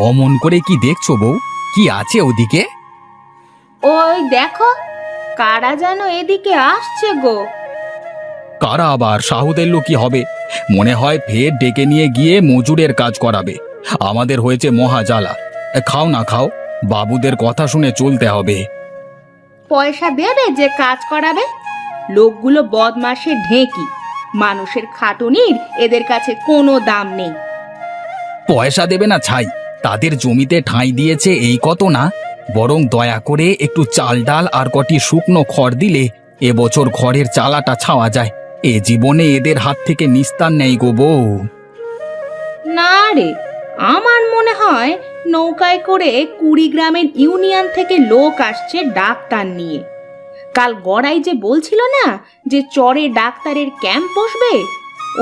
অমন করে কি দেখছো বউ? কি আছে ওদিকে? ওই দেখো, কারা যেন এদিকে আসছে গো। কারা আবার? সাহুদের লোক কি হবে? মনে হয় ফের ডেকে নিয়ে গিয়ে মজুরের কাজ করাবে। আমাদের হয়েছে মহা জ্বালা। খাও না খাও, বাবুদের কথা শুনে চলতে হবে। পয়সা দেবে যে কাজ করাবে? লোকগুলো বদমাসের ঢেঁকি, মানুষের খাটুনির এদের কাছে কোনো দাম নেই। পয়সা দেবে না ছাই, তাদের জমিতে ঠাঁই দিয়েছে এই কত না। বরং দয়া করে একটু চাল ডাল আর কটি শুকনো খড় দিলে এবছর ঘরের চালাটা ছাওয়া যায়। এ জীবনে এদের হাত থেকে নিস্তার নেই গো বউ। না রে, আমার মনে হয় নৌকায় করে কুড়িগ্রামের ইউনিয়ন থেকে লোক আসছে ডাক্তার নিয়ে। কাল গড়াই যে বলছিল না যে চরে ডাক্তারের ক্যাম্প বসবে,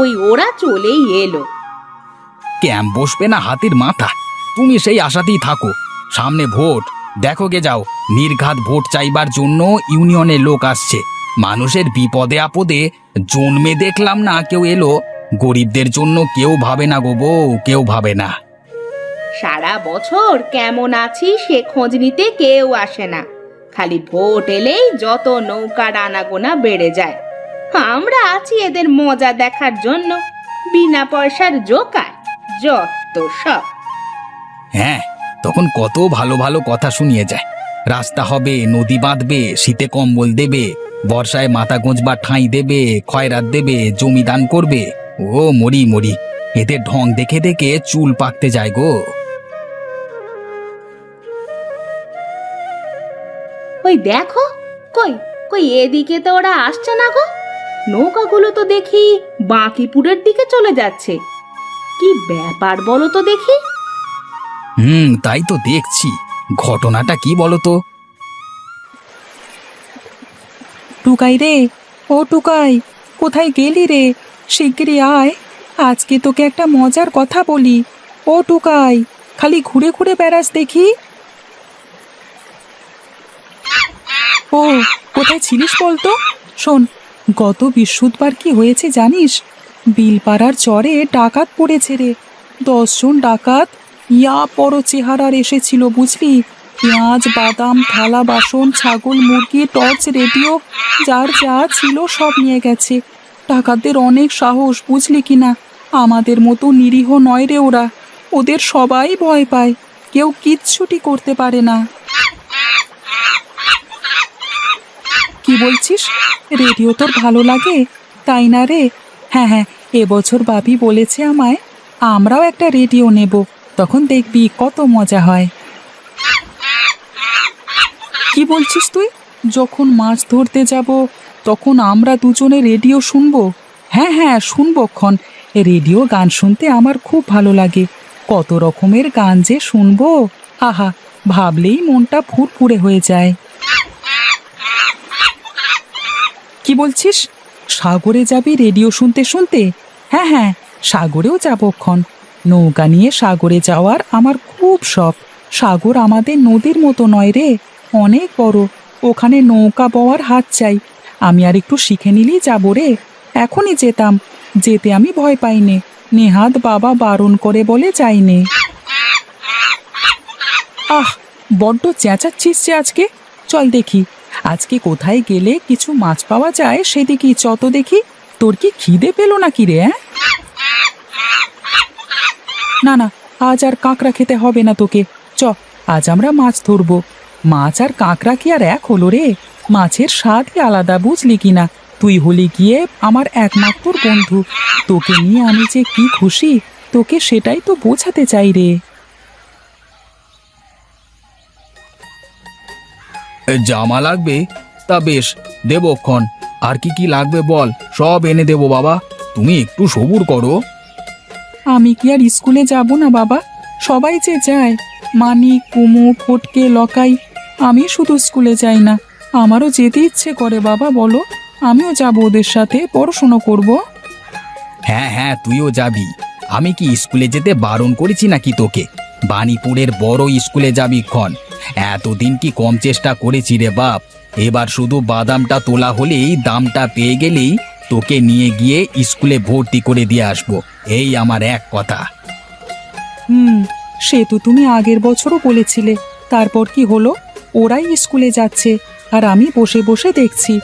ওই ওরা চলেই এলো। ক্যাম্প বসবে না হাতির মাথা? তুমি সেই আশাতেই থাকো। সামনে ভোট, দেখো গে যাও, নির্ঘাত ভোট চাইবার জন্য ইউনিয়নের লোক আসছে। মানুষের বিপদে আপদে জন্মে দেখলাম না কেউ এলো। গরিবদের জন্য কেউ ভাবে না গো বউ, কেউ ভাবে না। সারা বছর কেমন আছি সে খোঁজ নিতে কেউ আসে না, খালি ভোট এলেই যত নৌকার আনাগোনা বেড়ে যায়। আমরা আছি এদের মজা দেখার জন্য, বিনা পয়সার জোকার যত সব। হ্যাঁ, তখন কত ভালো ভালো কথা শুনিয়ে যায়। রাস্তা হবে, নদী বাঁধবে, শীতে কম্বল দেবে, বর্ষায় মাথা গোঁজবার ঠাঁই দেবে, খয়রাত দেবে, জমি দান করবে। ও মরি মরি, এদের ঢং দেখে দেখে চুল পাকতে যায় গো। ওই দেখো, কই কই এদিকে তো ওরা আসছে না গো। নৌকাগুলো তো দেখি বাঁকিপুরের দিকে চলে যাচ্ছে। কি ব্যাপার বলো তো দেখি? তাই তো দেখছি। ঘটনাটা কি বলো তো? টুকাই রে, ও টুকাই, কোথায় গেলি রে? শিগগিরই আয়, আজকে তোকে একটা মজার কথা বলি। ও টুকাই, খালি ঘুরে ঘুরে বেড়াস দেখি। ও, কোথায় ছিলিস বলতো? শোন, গত বৃহস্পতিবার কি হয়েছে জানিস? বিলপাড়ার চরে ডাকাত পড়েছে রে। 10 জন ডাকাত ইয়া বড় চেহারার এসেছিল বুঝলি। পেঁয়াজ, বাদাম, থালা বাসন, ছাগল, মুরগি, টর্চ, রেডিও, যার যা ছিল সব নিয়ে গেছে। ডাকাতদের অনেক সাহস বুঝলি কিনা। আমাদের মতো নিরীহ নয় রে ওরা। ওদের সবাই ভয় পায়, কেউ কিচ্ছুটি করতে পারে না। কি বলছিস? রেডিও তোর ভালো লাগে, তাই না রে? হ্যাঁ হ্যাঁ, এবছর বাবি বলেছে আমায় আমরাও একটা রেডিও নেব, তখন দেখবি কত মজা হয়। কি বলছিস তুই? যখন মাছ ধরতে যাব তখন আমরা দুজনে রেডিও শুনবো? হ্যাঁ হ্যাঁ, শুনবোক্ষণ। রেডিও গান শুনতে আমার খুব ভালো লাগে। কত রকমের গান যে শুনবো, আহা, ভাবলেই মনটা ফুরফুরে হয়ে যায়। কি বলছিস? সাগরে যাবি রেডিও শুনতে শুনতে? হ্যাঁ হ্যাঁ, সাগরেও যাবক্ষণ। নৌকা নিয়ে সাগরে যাওয়ার আমার খুব শখ। সাগর আমাদের নদীর মতো নয় রে, অনেক বড়। ওখানে নৌকা বওয়ার হাত চাই। আমি আর একটু শিখে নিলেই যাবো রে। এখনই যেতাম, যেতে আমি ভয় পাইনে। নেহাত বাবা বারণ করে বলে যাইনে। আহ, বড্ড চেঁচাচ্ছিস যে আজকে। চল দেখি আজকে কোথায় গেলে কিছু মাছ পাওয়া যায় সেদিকেই চত দেখি। তোর কি খিদে পেল নাকি রে? না না, আজ আর কাঁকড়া খেতে হবে না তোকে। চ, আজ আমরা মাছ ধরবো। মাছ আর কাঁকড়া কি আর এক হলো রে? মাছের স্বাদই আলাদা বুঝলি কিনা। তুই হলি গিয়ে আমার একমাত্র বন্ধু। তোকে নিয়ে আমি যে কি খুশি, তোকে সেটাই তো বোঝাতে চাই রে। জামা লাগবে? তা বেশ, দেবক্ষণ। আর কি কি লাগবে বল, সব এনে দেবো বাবা। তুমি একটু সবুর করো। আমি কি আর স্কুলে যাব না বাবা? সবাই যে যায়, মানি, কুমু, ফটকে, লকাই। আমি শুধু স্কুলে যাই না, আমারও যেতে ইচ্ছে করে বাবা। বলো, আমিও যাব ওদের সাথে, পড়াশোনা করব। হ্যাঁ হ্যাঁ, তুইও যাবি। আমি কি স্কুলে যেতে বারণ করেছি নাকি তোকে? বাণীপুরের বড় স্কুলে যাবি ক্ষণ। এতদিন কি কম চেষ্টা করেছি রে বাপ? এবার শুধু বাদামটা তোলা হলেই, দামটা পেয়ে গেলেই তোকে নিয়ে গিয়ে স্কুলে ভর্তি করে দিয়ে আসবো, এই আমার এক কথা। সে তো তুমি আগের বছরও বলেছিলে। তারপর কি হলো? ওরাই স্কুলে যাচ্ছে আর আমি বসে বসে দেখছি।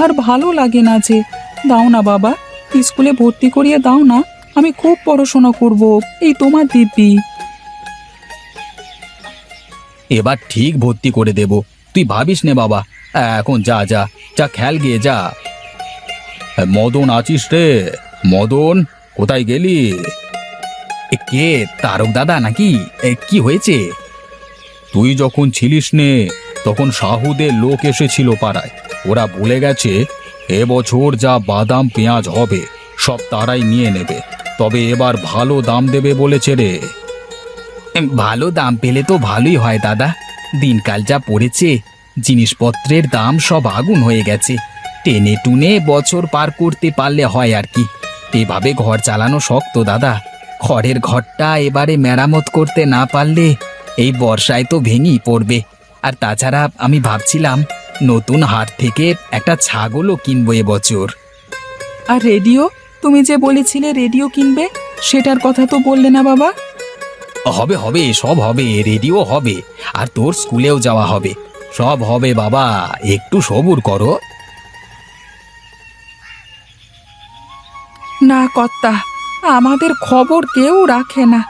আর ভালো লাগে না যে। দাও না বাবা, স্কুলে ভর্তি করিয়ে দাও না। আমি খুব পড়াশোনা করব, এই তোমার দিব্যি। এবার ঠিক ভর্তি করে দেব, তুই ভাবিস নে বাবা। এখন যা যা যা, খেল গিয়ে যা। মদন আছিস রে? মদন, কোথায় গেলি? কে, তারক দাদা নাকি? কি হয়েছে? তুই যখন ছিলিস নে তখন সাহুদের লোক এসেছিল পাড়ায়। ওরা বলে গেছে এবছর যা বাদাম পেঁয়াজ হবে সব তারাই নিয়ে নেবে, তবে এবার ভালো দাম দেবে বলেছে রে। ভালো দাম পেলে তো ভালোই হয় দাদা। দিনকাল যা পড়েছে, জিনিসপত্রের দাম সব আগুন হয়ে গেছে। টেনে টুনে বছর পার করতে পারলে হয় আর কি। এভাবে ঘর চালানো শক্ত দাদা। খড়ের ঘরটা এবারে মেরামত করতে না পারলে এই বর্ষায় তো ভেঙেই পড়বে। আর তাছাড়া আমি ভাবছিলাম নতুন হাট থেকে একটা ছাগলও কিনবো এবছর। আর রেডিও, তুমি যে বলেছিলে রেডিও কিনবে, সেটার কথা তো বললে না বাবা। হবে হবে, সব হবে, রেডিও হবে, আর তোর স্কুলেও যাওয়া হবে। সব হবে বাবা, একটু সবুর করো। না কর্তা, আমাদের খবর কেউ রাখে না।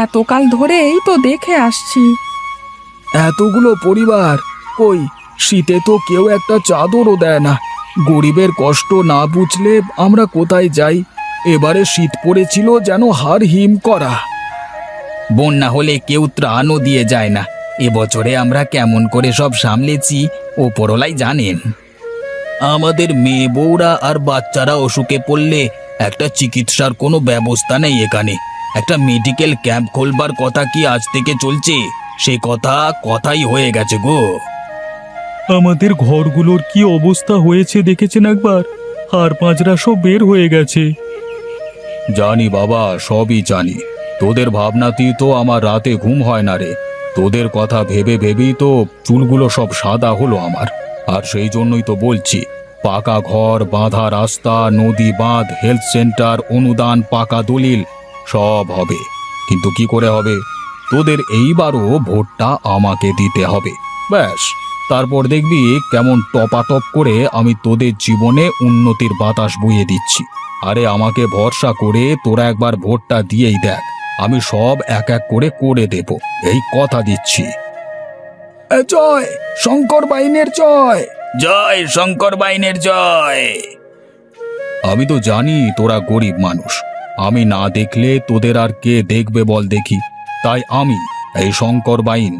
এতকাল ধরেই তো দেখে আসছি। এতগুলো পরিবার, কই শীতে তো কেউ একটা চাদরও দেয় না। গরিবের কষ্ট না বুঝলে আমরা কোথায় যাই? এবারে শীত পড়েছিল যেন হাড় হিম করা। বন্যা হলে কেউ ত্রাণও দিয়ে যায় না। এবছরে আমরা কেমন করে সব সামলেছি ওপরলাই জানেন। আমাদের মেয়ে বউরা আর বাচ্চারা অসুখে পড়লে একটা চিকিৎসার কোনো ব্যবস্থা নেই এখানে। একটা মেডিকেল ক্যাম্প খোলবার কথা কি আজ থেকে চলছে? সে কথাই হয়ে গেছে গো। আমাদের ঘরগুলোর কি অবস্থা হয়েছে দেখেছেন একবার? হাড় পাঁজরা সব বের হয়ে গেছে। জানি বাবা, সবই জানি। তোদের ভাবনাতেই তো আমার রাতে ঘুম হয় না রে। তোদের কথা ভেবে ভেবেই তো চুলগুলো সব সাদা হলো আমার। আর সেই জন্যই তো বলছি, পাকা ঘর, বাঁধা রাস্তা, নদী বাঁধ, হেলথ সেন্টার, অনুদান, পাকা দলিল সব হবে। কিন্তু কি করে হবে? তোদের এইবারও ভোটটা আমাকে দিতে হবে। ব্যাস, তারপর দেখবি কেমন টপাটপ করে আমি তোদের জীবনে উন্নতির বাতাস বইয়ে দিচ্ছি। আরে আমাকে ভরসা করে তোরা একবার ভোটটা দিয়েই দেখ, আমি সব এক এক করে করে দেব, এই কথা দিচ্ছি। জয় শঙ্কর বাইনের জয়, জয় শঙ্কর বাইনের জয়। আমি তো জানি তোরা গরিব মানুষ। আমি না দেখলে তোদের আর কে দেখবে বল দেখি। তাই আমি এই শঙ্কর বাইন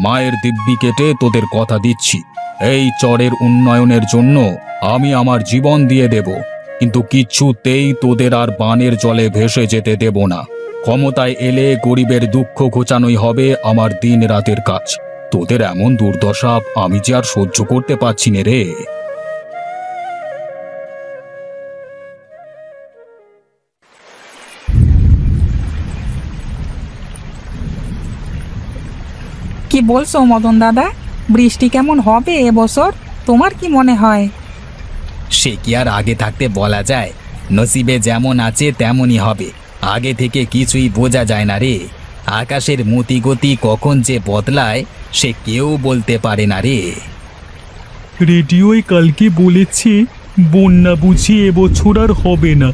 মায়ের দিব্যি কেটে তোদের কথা দিচ্ছি, এই চরের উন্নয়নের জন্য আমি আমার জীবন দিয়ে দেব। কিন্তু কিচ্ছুতেই তোদের আর বানের জলে ভেসে যেতে দেব না। ক্ষমতায় এলে গরিবের দুঃখ ঘোচানোই হবে আমার দিন রাতের কাজ। তোদের এমন দুর্দশা আমি যে আর সহ্য করতে পারছি না রে। কি বলছো মদন দাদা? বৃষ্টি কেমন হবে এবছর, তোমার কি মনে হয়? সে কি আর আগে থাকতে বলা যায়? নসিবে যেমন আছে তেমনই হবে। আগে থেকে কিছুই বোঝা যায় না রে। আকাশের মতিগতি কখন যে বদলায় সে কেউ বলতে পারে না রে। রেডিওয় কালকে বলেছে বন্যা বুঝি এবছর আর হবে না।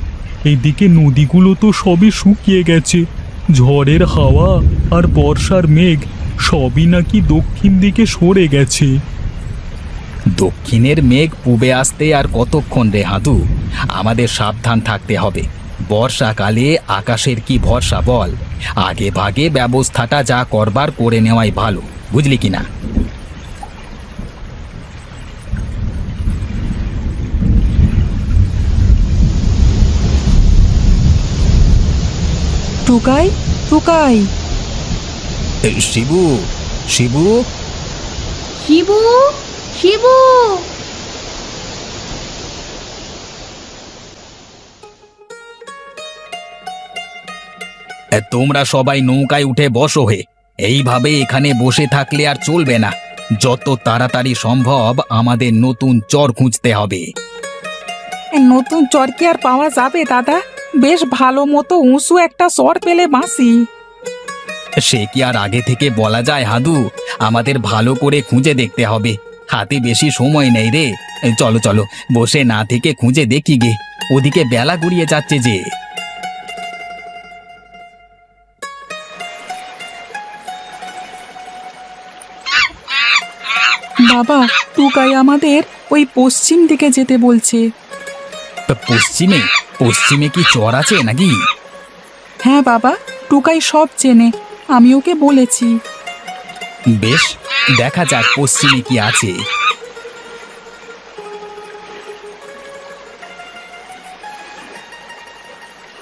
এইদিকে নদীগুলো তো সবই শুকিয়ে গেছে। ঝড়ের হাওয়া আর বর্ষার মেঘ সবই নাকি দক্ষিণ দিকে সরে গেছে। দক্ষিণের মেঘ পূবে আসতে আর কতক্ষণ রে হাঁটু? আমাদের সাবধান থাকতে হবে। বর্ষাকালে আকাশের কি ভরসা বল? আগে ভাগে ব্যবস্থাটা যা করবার করে নেওয়াই ভালো, বুঝলি কিনা? টুকাই, টুকাই, শিবু, শিবু, শিবু, শিবু। তোমরা সবাই নৌকায় উঠে বসো হে। এইভাবে এখানে বসে থাকলে আর চলবে না। যত তাড়াতাড়ি সম্ভব আমাদের নতুন চর খুঁজতে হবে। নতুন চর কি আর পাওয়া যাবে দাদা? বেশ ভালো মতো উঁচু একটা চর পেলে বাঁচি। সে কি আর আগে থেকে বলা যায় হাদু? আমাদের ভালো করে খুঁজে দেখতে হবে। হাতে বেশি সময় নেই রে। চলো চলো, বসে না থেকে খুঁজে দেখি গে। ওদিকে বেলা গড়িয়ে যাচ্ছে যে। বাবা, টুকাই আমাদের ওই পশ্চিম দিকে যেতে বলছে। পশ্চিমে? পশ্চিমে কি চর আছে নাকি? হ্যাঁ বাবা, টুকাই সব চেনে, আমি ওকে বলেছি। বেশ, দেখা যাক পশ্চিমে কি আছে।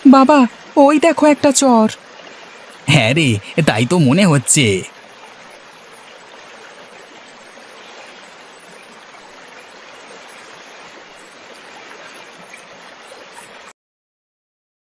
বাবা, ওই দেখো একটা চর। হ্যাঁ রে, তাই তো মনে হচ্ছে।